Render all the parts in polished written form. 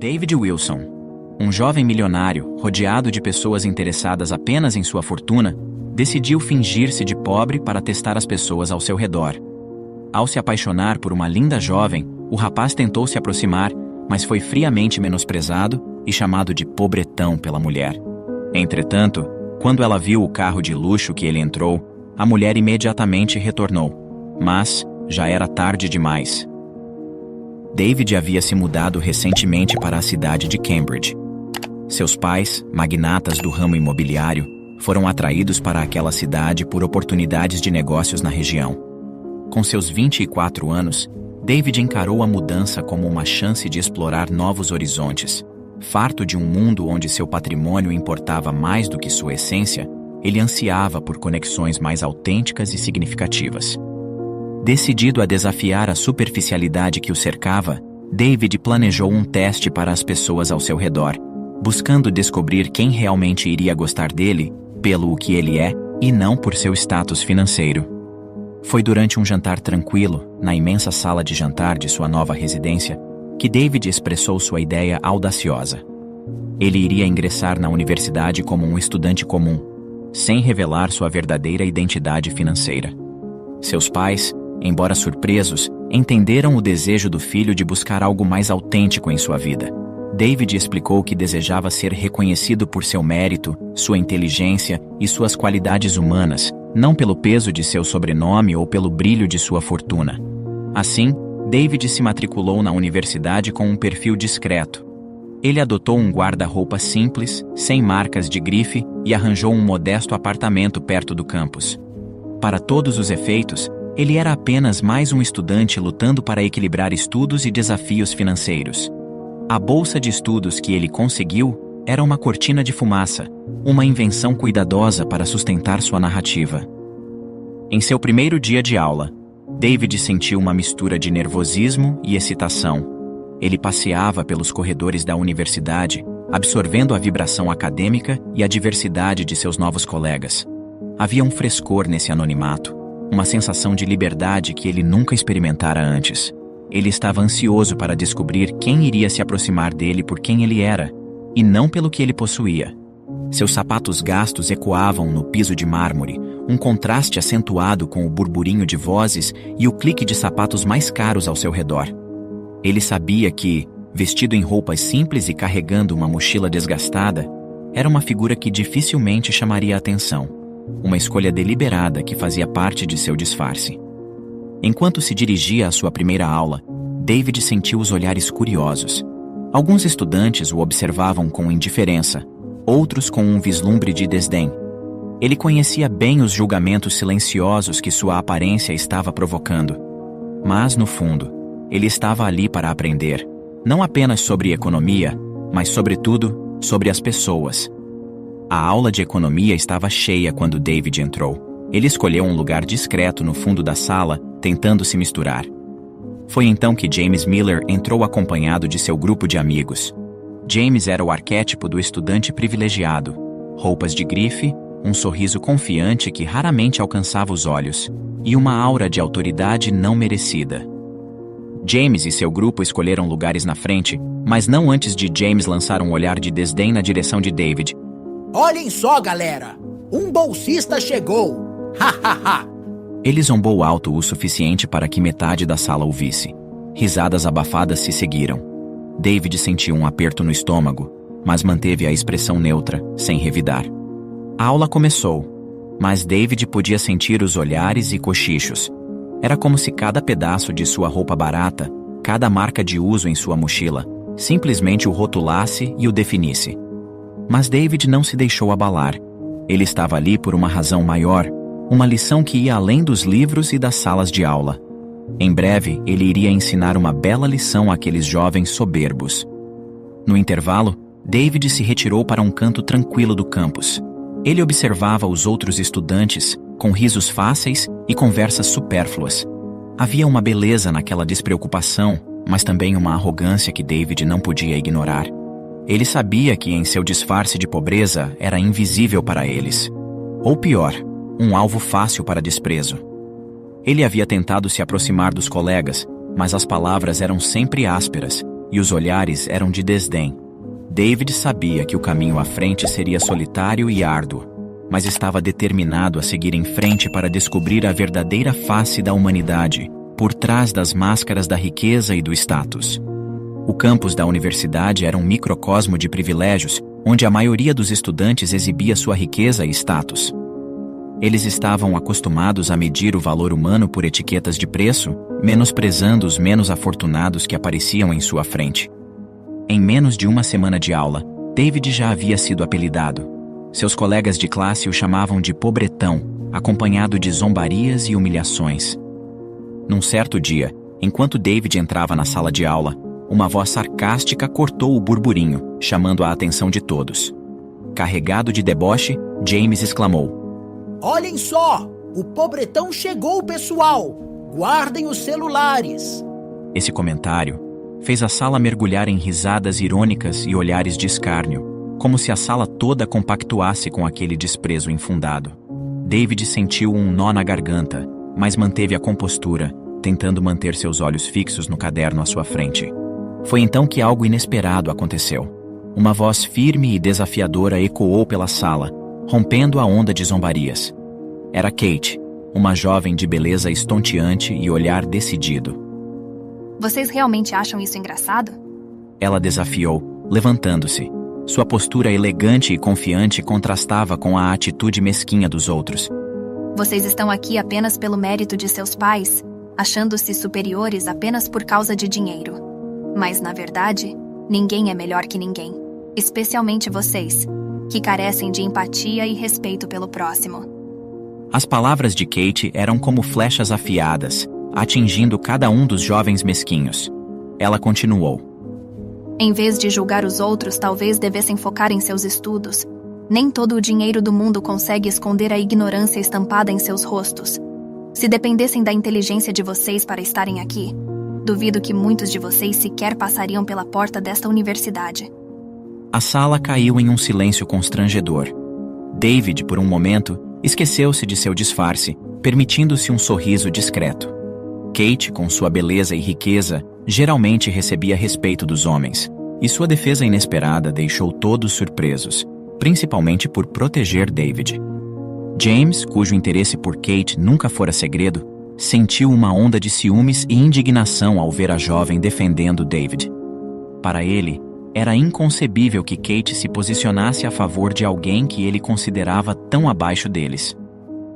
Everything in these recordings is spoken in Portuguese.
David Wilson, um jovem milionário, rodeado de pessoas interessadas apenas em sua fortuna, decidiu fingir-se de pobre para testar as pessoas ao seu redor. Ao se apaixonar por uma linda jovem, o rapaz tentou se aproximar, mas foi friamente menosprezado e chamado de pobretão pela mulher. Entretanto, quando ela viu o carro de luxo que ele entrou, a mulher imediatamente retornou. Mas já era tarde demais. David havia se mudado recentemente para a cidade de Cambridge. Seus pais, magnatas do ramo imobiliário, foram atraídos para aquela cidade por oportunidades de negócios na região. Com seus 24 anos, David encarou a mudança como uma chance de explorar novos horizontes. Farto de um mundo onde seu patrimônio importava mais do que sua essência, ele ansiava por conexões mais autênticas e significativas. Decidido a desafiar a superficialidade que o cercava, David planejou um teste para as pessoas ao seu redor, buscando descobrir quem realmente iria gostar dele pelo que ele é e não por seu status financeiro. Foi durante um jantar tranquilo, na imensa sala de jantar de sua nova residência, que David expressou sua ideia audaciosa. Ele iria ingressar na universidade como um estudante comum, sem revelar sua verdadeira identidade financeira. Seus pais, embora surpresos, entenderam o desejo do filho de buscar algo mais autêntico em sua vida. David explicou que desejava ser reconhecido por seu mérito, sua inteligência e suas qualidades humanas, não pelo peso de seu sobrenome ou pelo brilho de sua fortuna. Assim, David se matriculou na universidade com um perfil discreto. Ele adotou um guarda-roupa simples, sem marcas de grife, e arranjou um modesto apartamento perto do campus. Para todos os efeitos, ele era apenas mais um estudante lutando para equilibrar estudos e desafios financeiros. A bolsa de estudos que ele conseguiu era uma cortina de fumaça, uma invenção cuidadosa para sustentar sua narrativa. Em seu primeiro dia de aula, David sentiu uma mistura de nervosismo e excitação. Ele passeava pelos corredores da universidade, absorvendo a vibração acadêmica e a diversidade de seus novos colegas. Havia um frescor nesse anonimato, uma sensação de liberdade que ele nunca experimentara antes. Ele estava ansioso para descobrir quem iria se aproximar dele por quem ele era, e não pelo que ele possuía. Seus sapatos gastos ecoavam no piso de mármore, um contraste acentuado com o burburinho de vozes e o clique de sapatos mais caros ao seu redor. Ele sabia que, vestido em roupas simples e carregando uma mochila desgastada, era uma figura que dificilmente chamaria a atenção, uma escolha deliberada que fazia parte de seu disfarce. Enquanto se dirigia à sua primeira aula, David sentiu os olhares curiosos. Alguns estudantes o observavam com indiferença, outros com um vislumbre de desdém. Ele conhecia bem os julgamentos silenciosos que sua aparência estava provocando. Mas, no fundo, ele estava ali para aprender, não apenas sobre economia, mas, sobretudo, sobre as pessoas. A aula de economia estava cheia quando David entrou. Ele escolheu um lugar discreto no fundo da sala, tentando se misturar. Foi então que James Miller entrou acompanhado de seu grupo de amigos. James era o arquétipo do estudante privilegiado, roupas de grife, um sorriso confiante que raramente alcançava os olhos, e uma aura de autoridade não merecida. James e seu grupo escolheram lugares na frente, mas não antes de James lançar um olhar de desdém na direção de David. Olhem só, galera! Um bolsista chegou! Ha, ha, ha! Ele zombou alto o suficiente para que metade da sala ouvisse. Risadas abafadas se seguiram. David sentiu um aperto no estômago, mas manteve a expressão neutra, sem revidar. A aula começou, mas David podia sentir os olhares e cochichos. Era como se cada pedaço de sua roupa barata, cada marca de uso em sua mochila, simplesmente o rotulasse e o definisse. Mas David não se deixou abalar. Ele estava ali por uma razão maior, uma lição que ia além dos livros e das salas de aula. Em breve, ele iria ensinar uma bela lição àqueles jovens soberbos. No intervalo, David se retirou para um canto tranquilo do campus. Ele observava os outros estudantes, com risos fáceis e conversas supérfluas. Havia uma beleza naquela despreocupação, mas também uma arrogância que David não podia ignorar. Ele sabia que em seu disfarce de pobreza era invisível para eles. Ou pior, um alvo fácil para desprezo. Ele havia tentado se aproximar dos colegas, mas as palavras eram sempre ásperas, e os olhares eram de desdém. David sabia que o caminho à frente seria solitário e árduo, mas estava determinado a seguir em frente para descobrir a verdadeira face da humanidade, por trás das máscaras da riqueza e do status. O campus da universidade era um microcosmo de privilégios, onde a maioria dos estudantes exibia sua riqueza e status. Eles estavam acostumados a medir o valor humano por etiquetas de preço, menosprezando os menos afortunados que apareciam em sua frente. Em menos de uma semana de aula, David já havia sido apelidado. Seus colegas de classe o chamavam de pobretão, acompanhado de zombarias e humilhações. Num certo dia, enquanto David entrava na sala de aula, uma voz sarcástica cortou o burburinho, chamando a atenção de todos. Carregado de deboche, James exclamou: Olhem só! O pobretão chegou, pessoal! Guardem os celulares! Esse comentário fez a sala mergulhar em risadas irônicas e olhares de escárnio, como se a sala toda compactuasse com aquele desprezo infundado. David sentiu um nó na garganta, mas manteve a compostura, tentando manter seus olhos fixos no caderno à sua frente. Foi então que algo inesperado aconteceu. Uma voz firme e desafiadora ecoou pela sala, rompendo a onda de zombarias. Era Kate, uma jovem de beleza estonteante e olhar decidido. Vocês realmente acham isso engraçado? Ela desafiou, levantando-se. Sua postura elegante e confiante contrastava com a atitude mesquinha dos outros. Vocês estão aqui apenas pelo mérito de seus pais, achando-se superiores apenas por causa de dinheiro. Mas, na verdade, ninguém é melhor que ninguém. Especialmente vocês, que carecem de empatia e respeito pelo próximo. As palavras de Kate eram como flechas afiadas, atingindo cada um dos jovens mesquinhos. Ela continuou: Em vez de julgar os outros, talvez devessem focar em seus estudos. Nem todo o dinheiro do mundo consegue esconder a ignorância estampada em seus rostos. Se dependessem da inteligência de vocês para estarem aqui, duvido que muitos de vocês sequer passariam pela porta desta universidade. A sala caiu em um silêncio constrangedor. David, por um momento, esqueceu-se de seu disfarce, permitindo-se um sorriso discreto. Kate, com sua beleza e riqueza, geralmente recebia respeito dos homens, e sua defesa inesperada deixou todos surpresos, principalmente por proteger David. James, cujo interesse por Kate nunca fora segredo, sentiu uma onda de ciúmes e indignação ao ver a jovem defendendo David. Para ele, era inconcebível que Kate se posicionasse a favor de alguém que ele considerava tão abaixo deles.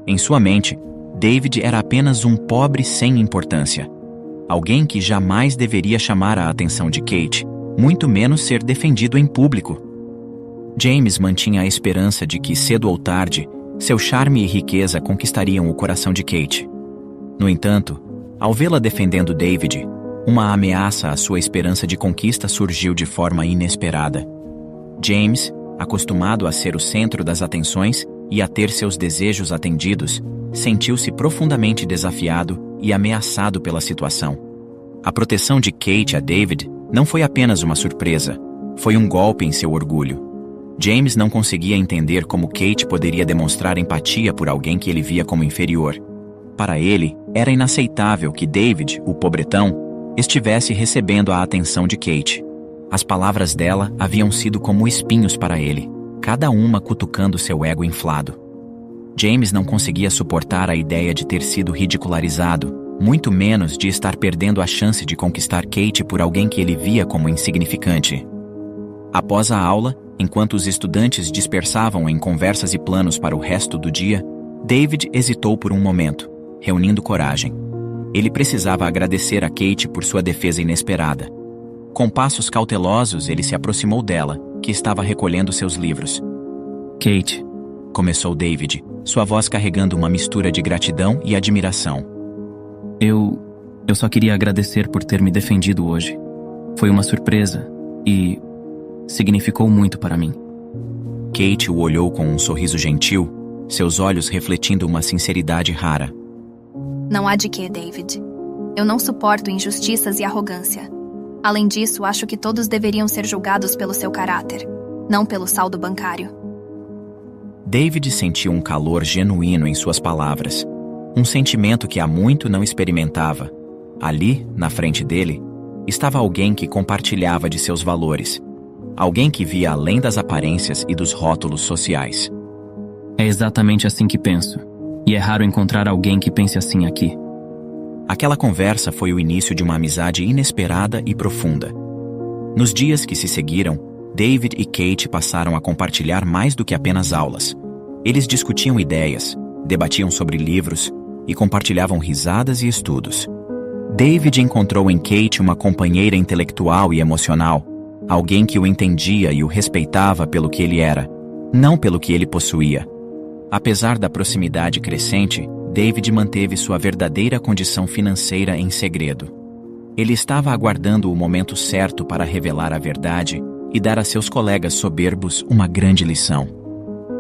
Em sua mente, David era apenas um pobre sem importância. Alguém que jamais deveria chamar a atenção de Kate, muito menos ser defendido em público. James mantinha a esperança de que, cedo ou tarde, seu charme e riqueza conquistariam o coração de Kate. No entanto, ao vê-la defendendo David, uma ameaça à sua esperança de conquista surgiu de forma inesperada. James, acostumado a ser o centro das atenções e a ter seus desejos atendidos, sentiu-se profundamente desafiado e ameaçado pela situação. A proteção de Kate a David não foi apenas uma surpresa, foi um golpe em seu orgulho. James não conseguia entender como Kate poderia demonstrar empatia por alguém que ele via como inferior. Para ele, era inaceitável que David, o pobretão, estivesse recebendo a atenção de Kate. As palavras dela haviam sido como espinhos para ele, cada uma cutucando seu ego inflado. James não conseguia suportar a ideia de ter sido ridicularizado, muito menos de estar perdendo a chance de conquistar Kate por alguém que ele via como insignificante. Após a aula, enquanto os estudantes dispersavam em conversas e planos para o resto do dia, David hesitou por um momento, reunindo coragem. Ele precisava agradecer a Kate por sua defesa inesperada. Com passos cautelosos, ele se aproximou dela, que estava recolhendo seus livros. Kate, começou David, sua voz carregando uma mistura de gratidão e admiração. Eu só queria agradecer por ter me defendido hoje. Foi uma surpresa e significou muito para mim. Kate o olhou com um sorriso gentil, seus olhos refletindo uma sinceridade rara. Não há de quê, David. Eu não suporto injustiças e arrogância. Além disso, acho que todos deveriam ser julgados pelo seu caráter, não pelo saldo bancário. David sentiu um calor genuíno em suas palavras, um sentimento que há muito não experimentava. Ali, na frente dele, estava alguém que compartilhava de seus valores. Alguém que via além das aparências e dos rótulos sociais. É exatamente assim que penso. E é raro encontrar alguém que pense assim aqui. Aquela conversa foi o início de uma amizade inesperada e profunda. Nos dias que se seguiram, David e Kate passaram a compartilhar mais do que apenas aulas. Eles discutiam ideias, debatiam sobre livros e compartilhavam risadas e estudos. David encontrou em Kate uma companheira intelectual e emocional, alguém que o entendia e o respeitava pelo que ele era, não pelo que ele possuía. Apesar da proximidade crescente, David manteve sua verdadeira condição financeira em segredo. Ele estava aguardando o momento certo para revelar a verdade e dar a seus colegas soberbos uma grande lição.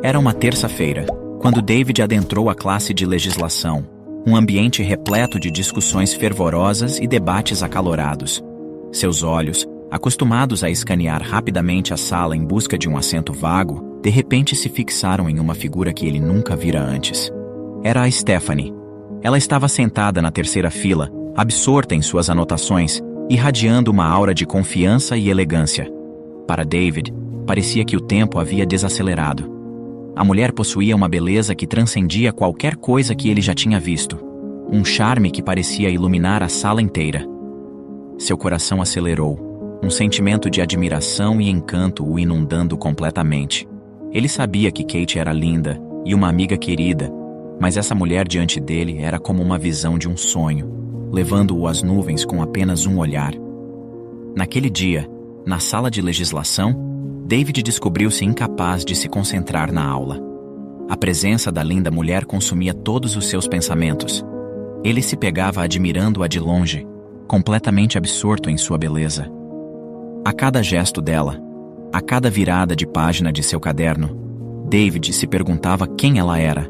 Era uma terça-feira, quando David adentrou a classe de legislação, um ambiente repleto de discussões fervorosas e debates acalorados. Seus olhos, acostumados a escanear rapidamente a sala em busca de um assento vago, de repente se fixaram em uma figura que ele nunca vira antes. Era a Stephanie. Ela estava sentada na terceira fila, absorta em suas anotações, irradiando uma aura de confiança e elegância. Para David, parecia que o tempo havia desacelerado. A mulher possuía uma beleza que transcendia qualquer coisa que ele já tinha visto. Um charme que parecia iluminar a sala inteira. Seu coração acelerou, um sentimento de admiração e encanto o inundando completamente. Ele sabia que Kate era linda e uma amiga querida, mas essa mulher diante dele era como uma visão de um sonho, levando-o às nuvens com apenas um olhar. Naquele dia, na sala de legislação, David descobriu-se incapaz de se concentrar na aula. A presença da linda mulher consumia todos os seus pensamentos. Ele se pegava admirando-a de longe, completamente absorto em sua beleza. A cada gesto dela, a cada virada de página de seu caderno, David se perguntava quem ela era.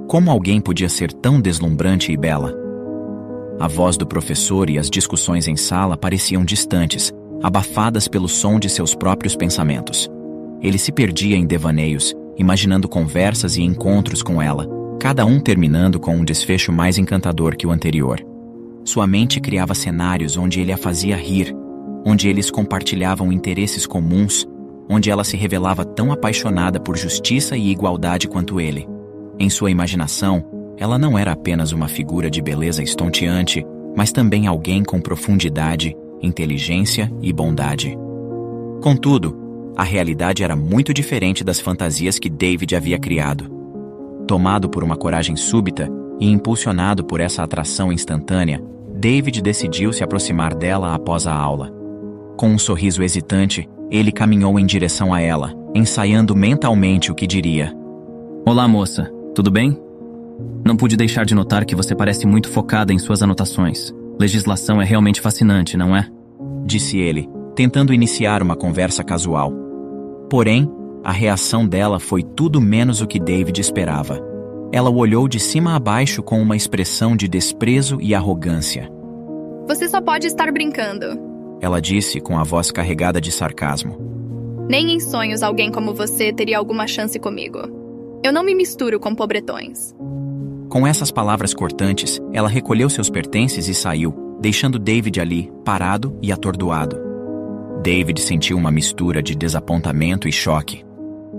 Como alguém podia ser tão deslumbrante e bela? A voz do professor e as discussões em sala pareciam distantes, abafadas pelo som de seus próprios pensamentos. Ele se perdia em devaneios, imaginando conversas e encontros com ela, cada um terminando com um desfecho mais encantador que o anterior. Sua mente criava cenários onde ele a fazia rir, onde eles compartilhavam interesses comuns, onde ela se revelava tão apaixonada por justiça e igualdade quanto ele. Em sua imaginação, ela não era apenas uma figura de beleza estonteante, mas também alguém com profundidade, inteligência e bondade. Contudo, a realidade era muito diferente das fantasias que David havia criado. Tomado por uma coragem súbita e impulsionado por essa atração instantânea, David decidiu se aproximar dela após a aula. Com um sorriso hesitante, ele caminhou em direção a ela, ensaiando mentalmente o que diria. Olá, moça. Tudo bem? Não pude deixar de notar que você parece muito focada em suas anotações. Legislação é realmente fascinante, não é? Disse ele, tentando iniciar uma conversa casual. Porém, a reação dela foi tudo menos o que David esperava. Ela o olhou de cima a baixo com uma expressão de desprezo e arrogância. Você só pode estar brincando. Ela disse com a voz carregada de sarcasmo. Nem em sonhos alguém como você teria alguma chance comigo. Eu não me misturo com pobretões. Com essas palavras cortantes, ela recolheu seus pertences e saiu, deixando David ali, parado e atordoado. David sentiu uma mistura de desapontamento e choque.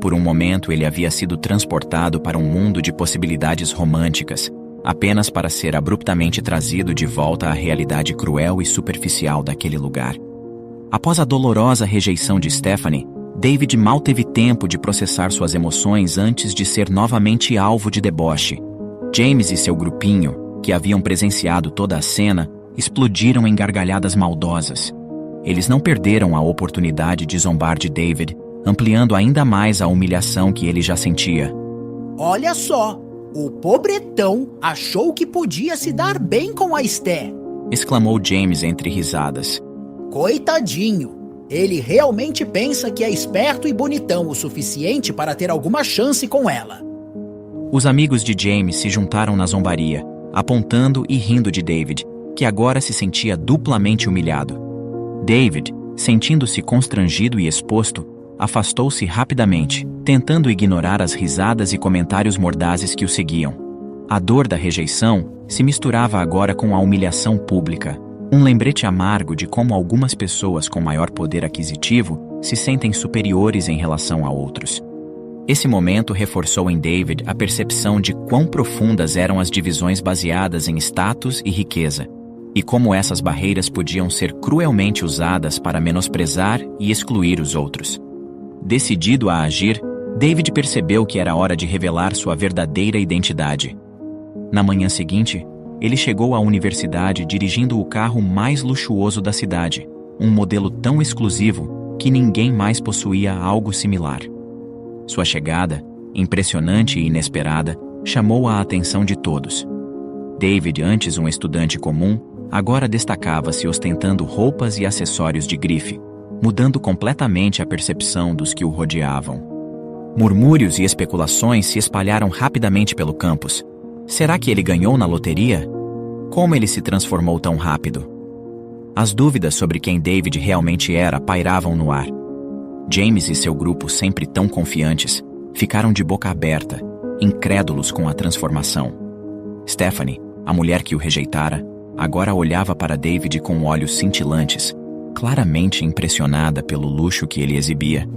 Por um momento ele havia sido transportado para um mundo de possibilidades românticas, apenas para ser abruptamente trazido de volta à realidade cruel e superficial daquele lugar. Após a dolorosa rejeição de Stephanie, David mal teve tempo de processar suas emoções antes de ser novamente alvo de deboche. James e seu grupinho, que haviam presenciado toda a cena, explodiram em gargalhadas maldosas. Eles não perderam a oportunidade de zombar de David, ampliando ainda mais a humilhação que ele já sentia. Olha só! O pobretão achou que podia se dar bem com a Sté, exclamou James entre risadas. Coitadinho! Ele realmente pensa que é esperto e bonitão o suficiente para ter alguma chance com ela. Os amigos de James se juntaram na zombaria, apontando e rindo de David, que agora se sentia duplamente humilhado. David, sentindo-se constrangido e exposto, afastou-se rapidamente, tentando ignorar as risadas e comentários mordazes que o seguiam. A dor da rejeição se misturava agora com a humilhação pública, Um lembrete amargo de como algumas pessoas com maior poder aquisitivo se sentem superiores em relação a outros. Esse momento reforçou em David a percepção de quão profundas eram as divisões baseadas em status e riqueza, e como essas barreiras podiam ser cruelmente usadas para menosprezar e excluir os outros. Decidido a agir, David percebeu que era hora de revelar sua verdadeira identidade. Na manhã seguinte, ele chegou à universidade dirigindo o carro mais luxuoso da cidade, um modelo tão exclusivo que ninguém mais possuía algo similar. Sua chegada, impressionante e inesperada, chamou a atenção de todos. David, antes um estudante comum, agora destacava-se ostentando roupas e acessórios de grife, mudando completamente a percepção dos que o rodeavam. Murmúrios e especulações se espalharam rapidamente pelo campus. Será que ele ganhou na loteria? Como ele se transformou tão rápido? As dúvidas sobre quem David realmente era pairavam no ar. James e seu grupo, sempre tão confiantes, ficaram de boca aberta, incrédulos com a transformação. Stephanie, a mulher que o rejeitara, agora olhava para David com olhos cintilantes, claramente impressionada pelo luxo que ele exibia.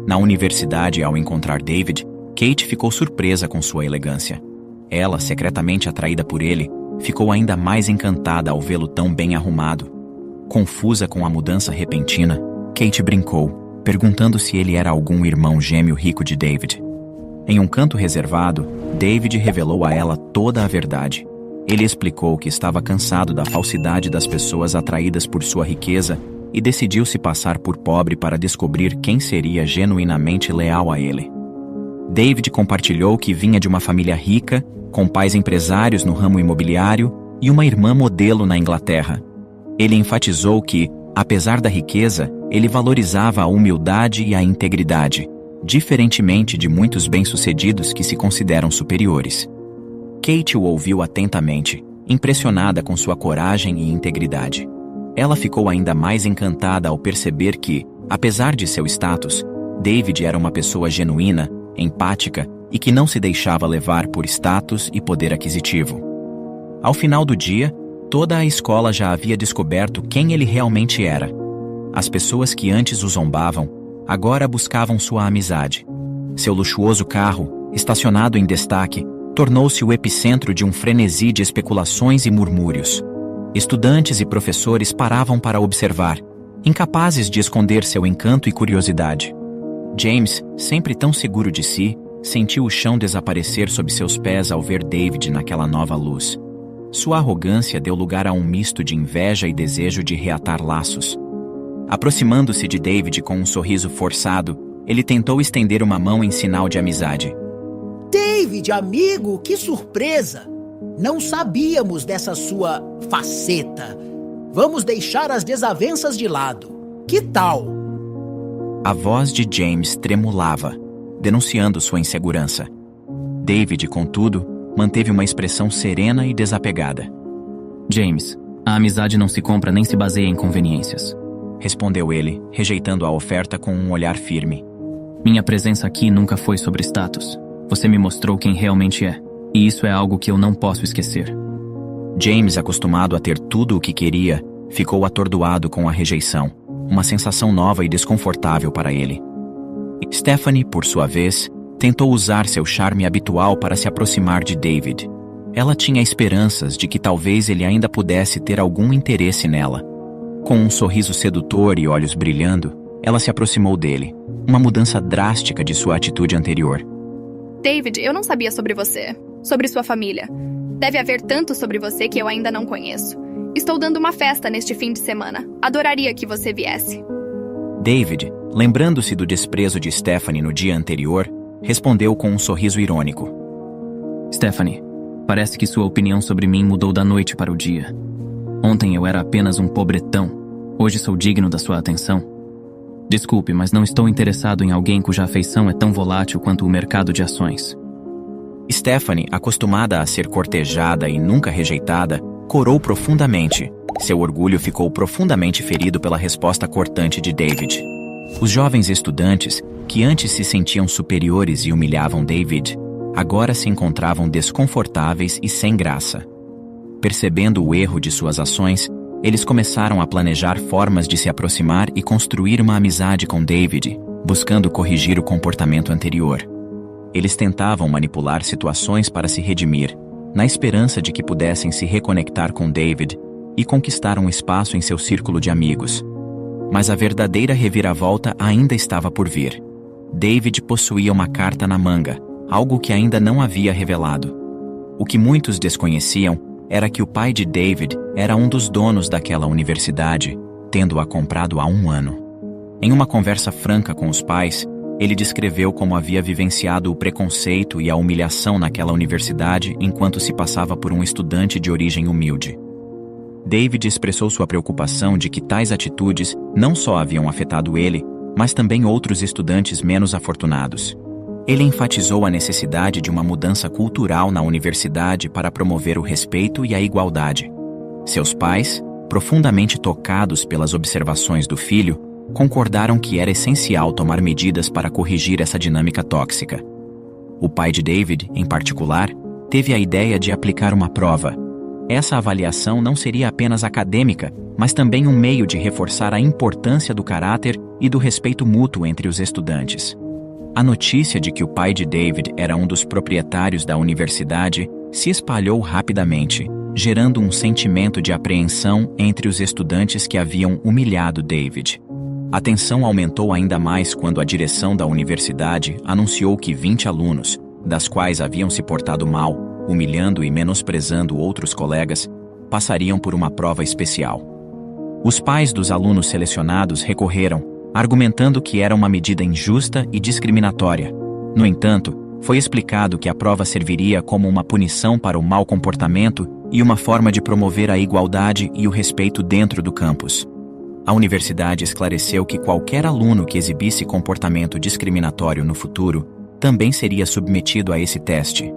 Na universidade, ao encontrar David, Kate ficou surpresa com sua elegância. Ela, secretamente atraída por ele, ficou ainda mais encantada ao vê-lo tão bem arrumado. Confusa com a mudança repentina, Kate brincou, perguntando se ele era algum irmão gêmeo rico de David. Em um canto reservado, David revelou a ela toda a verdade. Ele explicou que estava cansado da falsidade das pessoas atraídas por sua riqueza e decidiu se passar por pobre para descobrir quem seria genuinamente leal a ele. David compartilhou que vinha de uma família rica, com pais empresários no ramo imobiliário e uma irmã modelo na Inglaterra. Ele enfatizou que, apesar da riqueza, ele valorizava a humildade e a integridade, diferentemente de muitos bem-sucedidos que se consideram superiores. Kate o ouviu atentamente, impressionada com sua coragem e integridade. Ela ficou ainda mais encantada ao perceber que, apesar de seu status, David era uma pessoa genuína, empática e que não se deixava levar por status e poder aquisitivo. Ao final do dia, toda a escola já havia descoberto quem ele realmente era. As pessoas que antes o zombavam, agora buscavam sua amizade. Seu luxuoso carro, estacionado em destaque, tornou-se o epicentro de um frenesi de especulações e murmúrios. Estudantes e professores paravam para observar, incapazes de esconder seu encanto e curiosidade. James, sempre tão seguro de si, sentiu o chão desaparecer sob seus pés ao ver David naquela nova luz. Sua arrogância deu lugar a um misto de inveja e desejo de reatar laços. Aproximando-se de David com um sorriso forçado, ele tentou estender uma mão em sinal de amizade. David, amigo, que surpresa! Não sabíamos dessa sua faceta. Vamos deixar as desavenças de lado. Que tal? A voz de James tremulava, denunciando sua insegurança. David, contudo, manteve uma expressão serena e desapegada. James, a amizade não se compra nem se baseia em conveniências, respondeu ele, rejeitando a oferta com um olhar firme. Minha presença aqui nunca foi sobre status. Você me mostrou quem realmente é, e isso é algo que eu não posso esquecer. James, acostumado a ter tudo o que queria, ficou atordoado com a rejeição, uma sensação nova e desconfortável para ele. Stephanie, por sua vez, tentou usar seu charme habitual para se aproximar de David. Ela tinha esperanças de que talvez ele ainda pudesse ter algum interesse nela. Com um sorriso sedutor e olhos brilhando, ela se aproximou dele, uma mudança drástica de sua atitude anterior. David, eu não sabia sobre você, sobre sua família. Deve haver tanto sobre você que eu ainda não conheço. Estou dando uma festa neste fim de semana. Adoraria que você viesse. David, lembrando-se do desprezo de Stephanie no dia anterior, respondeu com um sorriso irônico. Stephanie, parece que sua opinião sobre mim mudou da noite para o dia. Ontem eu era apenas um pobretão. Hoje sou digno da sua atenção. Desculpe, mas não estou interessado em alguém cuja afeição é tão volátil quanto o mercado de ações. Stephanie, acostumada a ser cortejada e nunca rejeitada, corou profundamente. Seu orgulho ficou profundamente ferido pela resposta cortante de David. Os jovens estudantes, que antes se sentiam superiores e humilhavam David, agora se encontravam desconfortáveis e sem graça. Percebendo o erro de suas ações, eles começaram a planejar formas de se aproximar e construir uma amizade com David, buscando corrigir o comportamento anterior. Eles tentavam manipular situações para se redimir, na esperança de que pudessem se reconectar com David e conquistar um espaço em seu círculo de amigos. Mas a verdadeira reviravolta ainda estava por vir. David possuía uma carta na manga, algo que ainda não havia revelado. O que muitos desconheciam era que o pai de David era um dos donos daquela universidade, tendo-a comprado há 1 ano. Em uma conversa franca com os pais, ele descreveu como havia vivenciado o preconceito e a humilhação naquela universidade enquanto se passava por um estudante de origem humilde. David expressou sua preocupação de que tais atitudes não só haviam afetado ele, mas também outros estudantes menos afortunados. Ele enfatizou a necessidade de uma mudança cultural na universidade para promover o respeito e a igualdade. Seus pais, profundamente tocados pelas observações do filho, concordaram que era essencial tomar medidas para corrigir essa dinâmica tóxica. O pai de David, em particular, teve a ideia de aplicar uma prova. Essa avaliação não seria apenas acadêmica, mas também um meio de reforçar a importância do caráter e do respeito mútuo entre os estudantes. A notícia de que o pai de David era um dos proprietários da universidade se espalhou rapidamente, gerando um sentimento de apreensão entre os estudantes que haviam humilhado David. A tensão aumentou ainda mais quando a direção da universidade anunciou que 20 alunos, das quais haviam se portado mal, humilhando e menosprezando outros colegas, passariam por uma prova especial. Os pais dos alunos selecionados recorreram, argumentando que era uma medida injusta e discriminatória. No entanto, foi explicado que a prova serviria como uma punição para o mau comportamento e uma forma de promover a igualdade e o respeito dentro do campus. A universidade esclareceu que qualquer aluno que exibisse comportamento discriminatório no futuro também seria submetido a esse teste.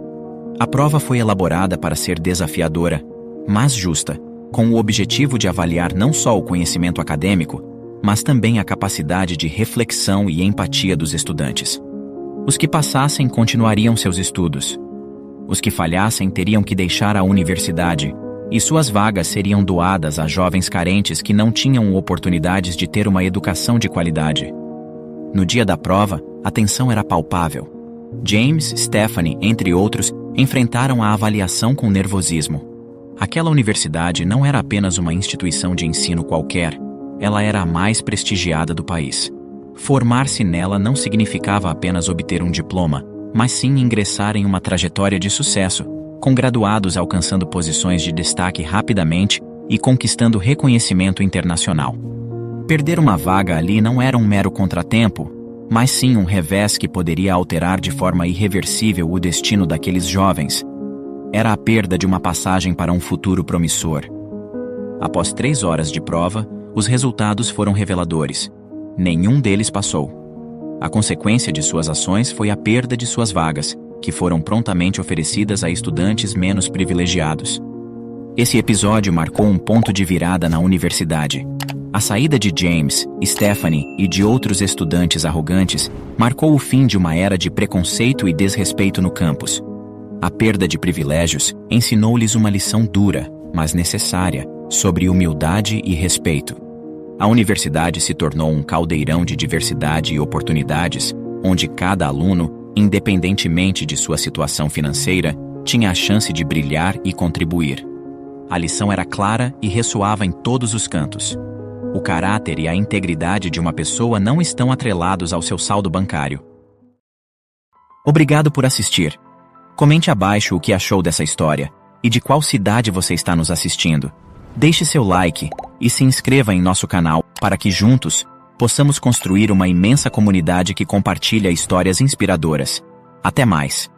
A prova foi elaborada para ser desafiadora, mas justa, com o objetivo de avaliar não só o conhecimento acadêmico, mas também a capacidade de reflexão e empatia dos estudantes. Os que passassem continuariam seus estudos. Os que falhassem teriam que deixar a universidade, e suas vagas seriam doadas a jovens carentes que não tinham oportunidades de ter uma educação de qualidade. No dia da prova, a tensão era palpável. James, Stephanie, entre outros, enfrentaram a avaliação com nervosismo. Aquela universidade não era apenas uma instituição de ensino qualquer, ela era a mais prestigiada do país. Formar-se nela não significava apenas obter um diploma, mas sim ingressar em uma trajetória de sucesso, com graduados alcançando posições de destaque rapidamente e conquistando reconhecimento internacional. Perder uma vaga ali não era um mero contratempo, mas sim um revés que poderia alterar de forma irreversível o destino daqueles jovens. Era a perda de uma passagem para um futuro promissor. Após 3 horas de prova, os resultados foram reveladores. Nenhum deles passou. A consequência de suas ações foi a perda de suas vagas, que foram prontamente oferecidas a estudantes menos privilegiados. Esse episódio marcou um ponto de virada na universidade. A saída de James, Stephanie e de outros estudantes arrogantes marcou o fim de uma era de preconceito e desrespeito no campus. A perda de privilégios ensinou-lhes uma lição dura, mas necessária, sobre humildade e respeito. A universidade se tornou um caldeirão de diversidade e oportunidades, onde cada aluno, independentemente de sua situação financeira, tinha a chance de brilhar e contribuir. A lição era clara e ressoava em todos os cantos. O caráter e a integridade de uma pessoa não estão atrelados ao seu saldo bancário. Obrigado por assistir. Comente abaixo o que achou dessa história e de qual cidade você está nos assistindo. Deixe seu like e se inscreva em nosso canal para que juntos possamos construir uma imensa comunidade que compartilha histórias inspiradoras. Até mais!